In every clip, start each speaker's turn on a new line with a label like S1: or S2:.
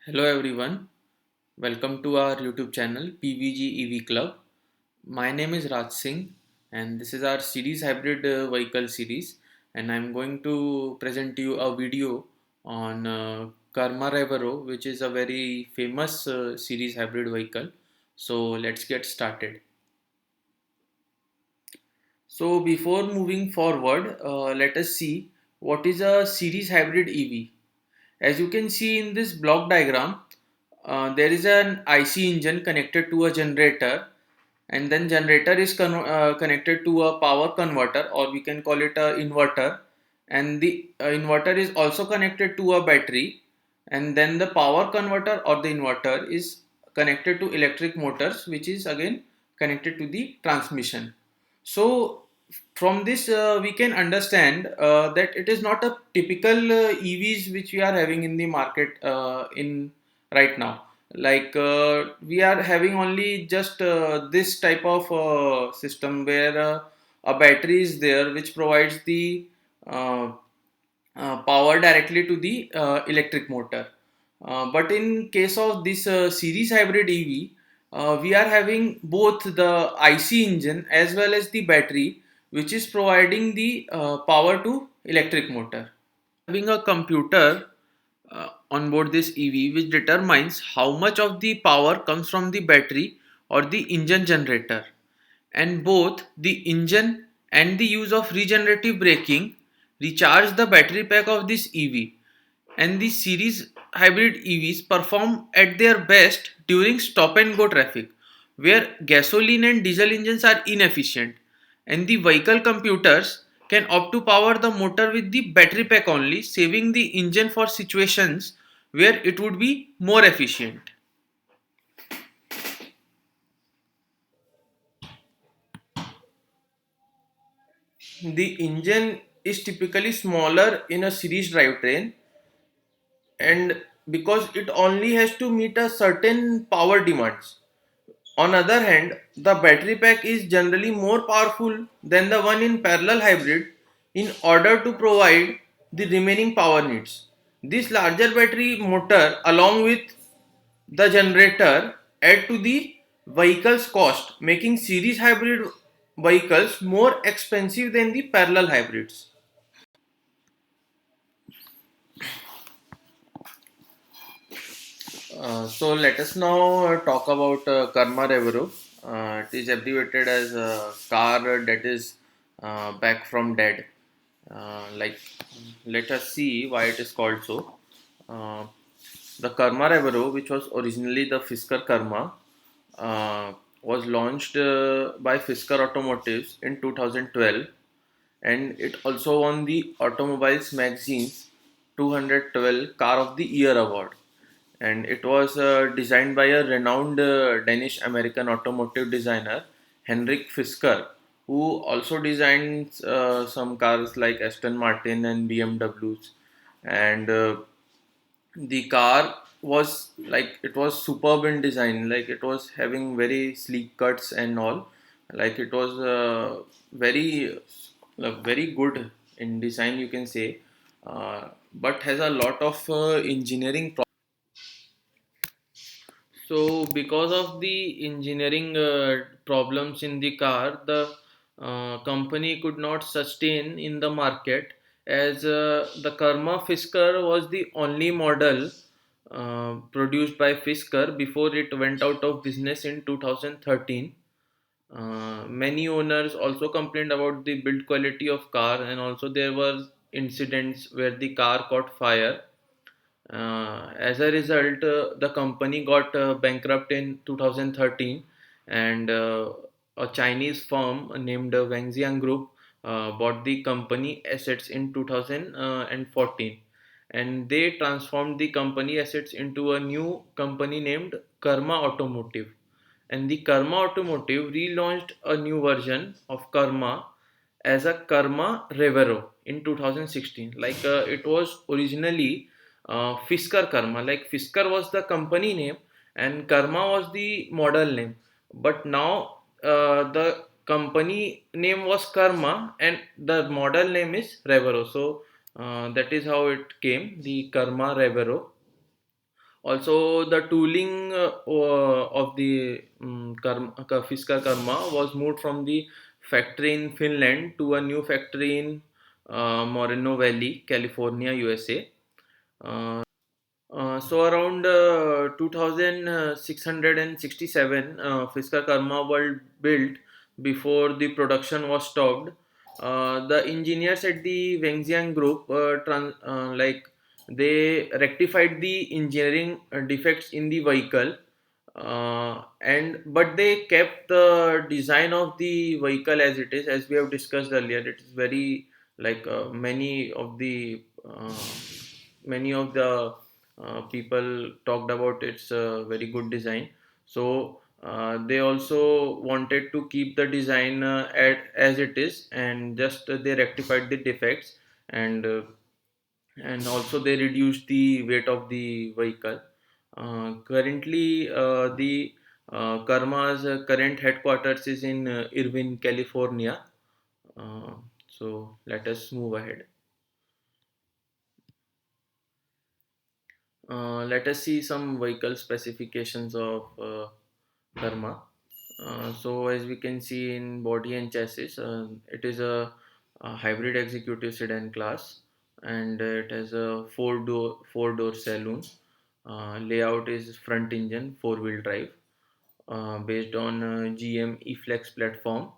S1: Hello everyone, welcome to our YouTube channel PVG EV Club. My name is Raj Singh and this is our series hybrid vehicle series, and I'm going to present to you a video on Karma Revero, which is a very famous series hybrid vehicle. So let's get started. So before moving forward, let us see what is a series hybrid EV. As you can see in this block diagram, there is an IC engine connected to a generator, and then generator is connected to a power converter, or we can call it a inverter, and the inverter is also connected to a battery, and then the power converter or the inverter is connected to electric motors, which is again connected to the transmission. So from this we can understand that it is not a typical EVs which we are having in the market in right now. Like we are having only just this type of system where a battery is there which provides the uh, power directly to the electric motor. But in case of this series hybrid EV, we are having both the IC engine as well as the battery, which is providing the power to electric motor. Having a computer on board this EV which determines how much of the power comes from the battery or the engine generator, and both the engine and the use of regenerative braking recharge the battery pack of this EV, and the series hybrid EVs perform at their best during stop and go traffic where gasoline and diesel engines are inefficient, and the vehicle computers can opt to power the motor with the battery pack only, saving the engine for situations where it would be more efficient. The engine is typically smaller in a series drivetrain, and because it only has to meet a certain power demands. On other hand, the battery pack is generally more powerful than the one in parallel hybrid in order to provide the remaining power needs. This larger battery motor along with the generator add to the vehicle's cost, making series hybrid vehicles more expensive than the parallel hybrids. So let us now talk about Karma Revero. It is abbreviated as a car that is back from dead. Like, let us see why it is called so. Uh, the Karma Revero, which was originally the Fisker Karma, was launched by Fisker Automotives in 2012, and it also won the Automobiles Magazine's 212 Car of the Year award, and it was designed by a renowned Danish American automotive designer Henrik Fisker, who also designed some cars like Aston Martin and BMWs. And the car was like, it was superb in design, like it was having very sleek cuts and all, like it was very good in design, you can say, but has a lot of engineering. So, because of the engineering problems in the car, the company could not sustain in the market, as the Karma Fisker was the only model produced by Fisker before it went out of business in 2013. Many owners also complained about the build quality of car, and also there were incidents where the car caught fire. As a result, the company got bankrupt in 2013, and a Chinese firm named Wangjiang Group bought the company assets in 2014, and they transformed the company assets into a new company named Karma Automotive. And the Karma Automotive relaunched a new version of Karma as a Karma Revero in 2016. Like it was originally Fisker Karma. Like Fisker was the company name and Karma was the model name. But now the company name was Karma and the model name is Revero. So that is how it came, the Karma Revero. Also, the tooling of the Fisker Karma was moved from the factory in Finland to a new factory in Moreno Valley, California, USA. So around 2667, Fisker Karma were built before the production was stopped. The engineers at the Wengxiang Group, they rectified the engineering defects in the vehicle, and but they kept the design of the vehicle as it is, as we have discussed earlier. It is very like many of the people talked about its very good design. So they also wanted to keep the design as it is, and just they rectified the defects, and and also they reduced the weight of the vehicle. Currently, the Karma's current headquarters is in Irvine, California. Uh, so let us move ahead. Let us see some vehicle specifications of Karma. So as we can see in body and chassis, it is a hybrid executive sedan class, and it has a four door saloon. Layout is front engine, four-wheel drive, based on GM E-Flex platform.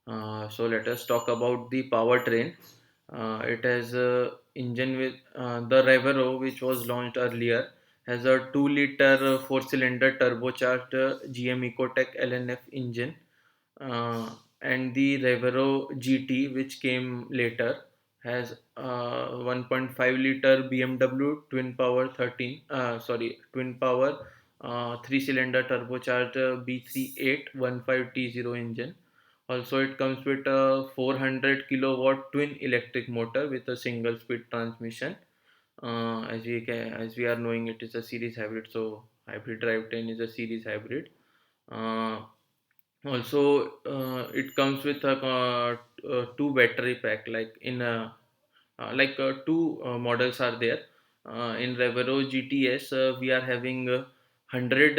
S1: So let us talk about the powertrain. It has a engine with the Revero, which was launched earlier, has a 2-liter four-cylinder turbocharged GM Ecotec LNF engine, uh, and the Revero GT, which came later, has 1.5-liter BMW twin power 3-cylinder turbocharged B3815T0 engine. Also, it comes with a 400 kilowatt twin electric motor with a single speed transmission. As we are knowing, it is a series hybrid, so hybrid drivetrain is a series hybrid. Uh, Also, it comes with a two battery pack, like in a two models are there. In Revero GTS, we are having 100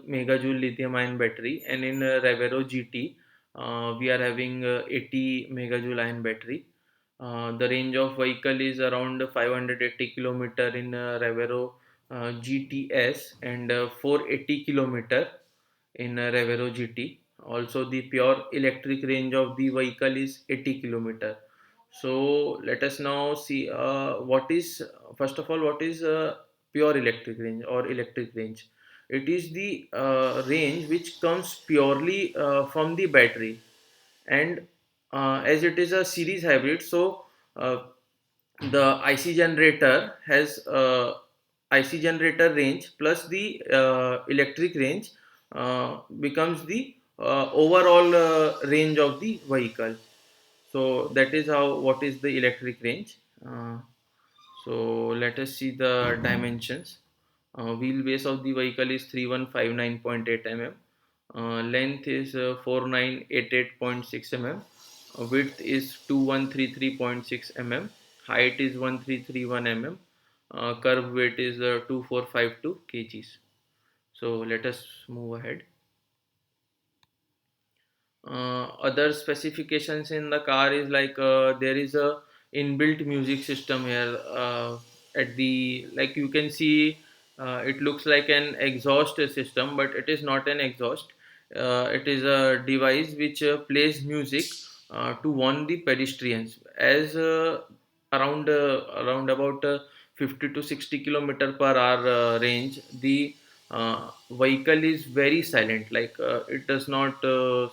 S1: megajoule lithium ion battery, and in Revero GT, we are having 80 megajoule ion battery. The range of vehicle is around 580 kilometer in Revero GTS, and 480 kilometer in Revero GT. Also, the pure electric range of the vehicle is 80 kilometer. So let us now see what is first of all what is pure electric range or electric range. It is the range which comes purely from the battery, and as it is a series hybrid, so uh, the IC generator has IC generator range plus the electric range becomes the overall range of the vehicle. So that is how what is the electric range. So let us see the dimensions. Wheelbase of the vehicle is 3159.8 mm. Length is 4988.6 mm. Width is 2133.6 mm. Height is 1331 mm. Curb weight is 2452 kgs. So let us move ahead. Other specifications in the car is like there is a inbuilt music system here, at the like you can see, it looks like an exhaust system, but it is not an exhaust. It is a device which plays music to warn the pedestrians, as around about 50 to 60 kilometer per hour range. The vehicle is very silent, like it does not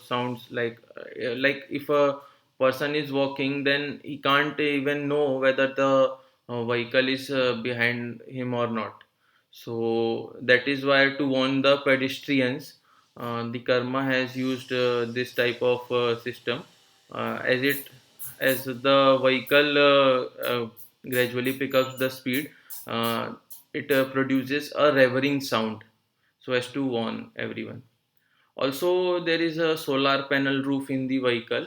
S1: sounds like if a person is walking, then he can't even know whether the vehicle is behind him or not. So that is why, to warn the pedestrians, the Karma has used this type of system, as it as the vehicle gradually picks up the speed. It produces a revving sound so as to warn everyone. Also, there is a solar panel roof in the vehicle,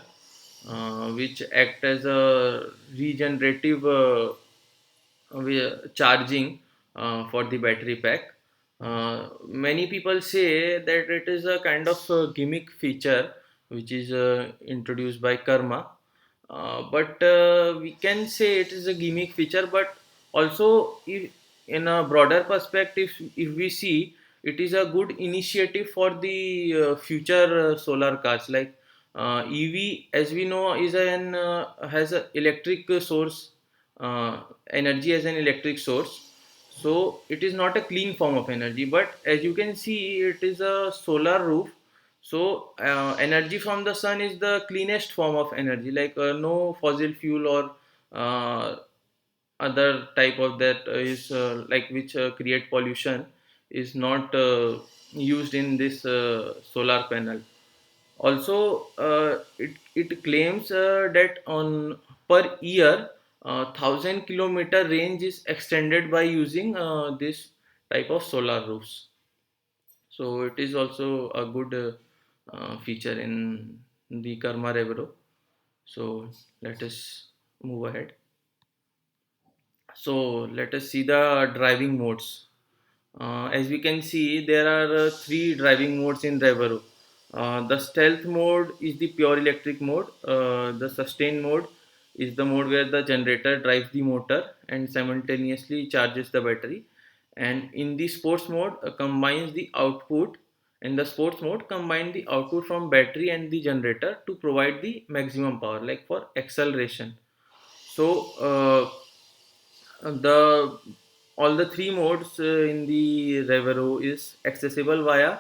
S1: which act as a regenerative charging for the battery pack. Many people say that it is a kind of a gimmick feature which is introduced by Karma, but we can say it is a gimmick feature. But also, if in a broader perspective, if we see, it is a good initiative for the future solar cars. Like EV, as we know, is an has a electric source, energy as an electric source, so it is not a clean form of energy, but as you can see, it is a solar roof. So energy from the sun is the cleanest form of energy, like no fossil fuel or uh, other type of that is like which create pollution is not used in this solar panel. Also, it claims that on per year, 1,000 kilometer range is extended by using this type of solar roofs. So it is also a good feature in the Karma Revero. So let us move ahead. So let us see the driving modes. As we can see, there are three driving modes in Revero. The stealth mode is the pure electric mode. The sustain mode is the mode where the generator drives the motor and simultaneously charges the battery. And in the sports mode, combines the output. And the sports mode combine the output from battery and the generator to provide the maximum power, like for acceleration. So the all the three modes in the Revero is accessible via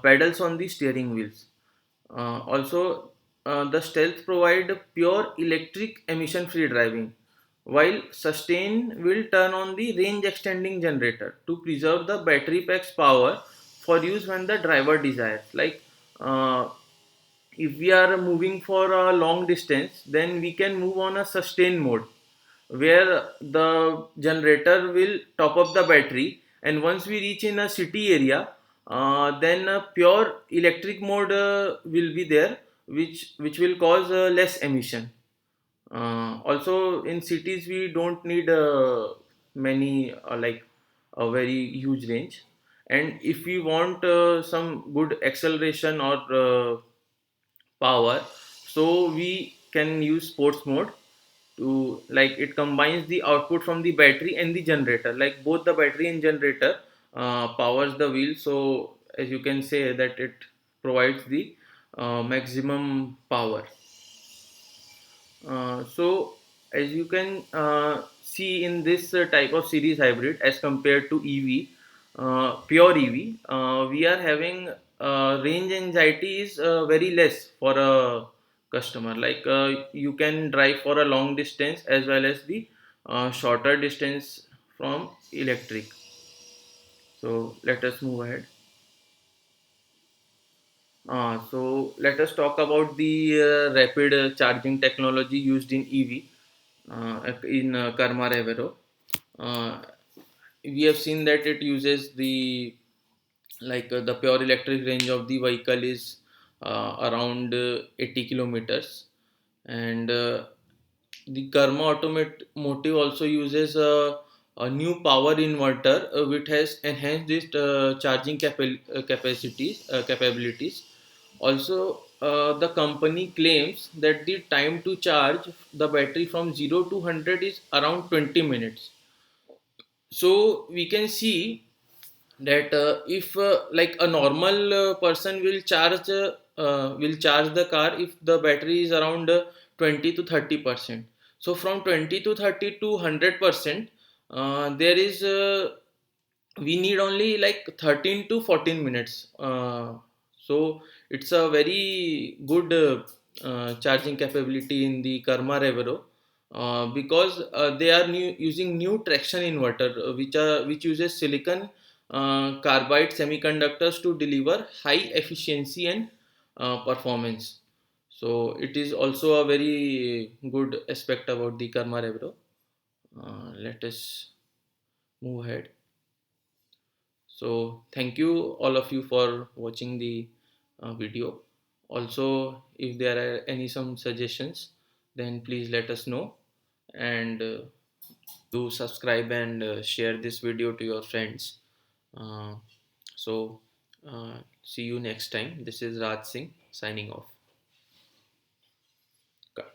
S1: pedals on the steering wheels. Also, the Stealth provide pure electric emission-free driving, while Sustain will turn on the range extending generator to preserve the battery pack's power for use when the driver desires. Like uh, if we are moving for a long distance, then we can move on a sustain mode where the generator will top up the battery, and once we reach in a city area, then a pure electric mode will be there, which will cause less emission. Also in cities we don't need many like a very huge range, and if we want some good acceleration or power, so we can use sports mode to, like, it combines the output from the battery and the generator, like both the battery and generator powers the wheel. So as you can say that it provides the maximum power. So as you can see in this type of series hybrid as compared to EV, pure EV, we are having range anxiety is very less for a customer. Like you can drive for a long distance as well as the shorter distance from electric. So let us move ahead. So let us talk about the rapid charging technology used in EV in Karma Revero. Uh, we have seen that it uses the, like the pure electric range of the vehicle is around 80 kilometers, and the Karma Automotive also uses a new power inverter which has enhanced its charging capacities capabilities. Also, the company claims that the time to charge the battery from 0 to 100 is around 20 minutes. So we can see that if like a normal person will charge the car if the battery is around 20 to 30%. So from 20 to 30 to 100%, there is we need only like 13 to 14 minutes. So it's a very good charging capability in the Karma Revero, because they are using new traction inverter which uses silicon carbide semiconductors to deliver high efficiency and performance. So it is also a very good aspect about the Karma Revero. Let us move ahead. So thank you all of you for watching the video. Also, if there are any some suggestions, then please let us know, and do subscribe and share this video to your friends. Uh, so, see you next time. This is Raj Singh signing off. Cut.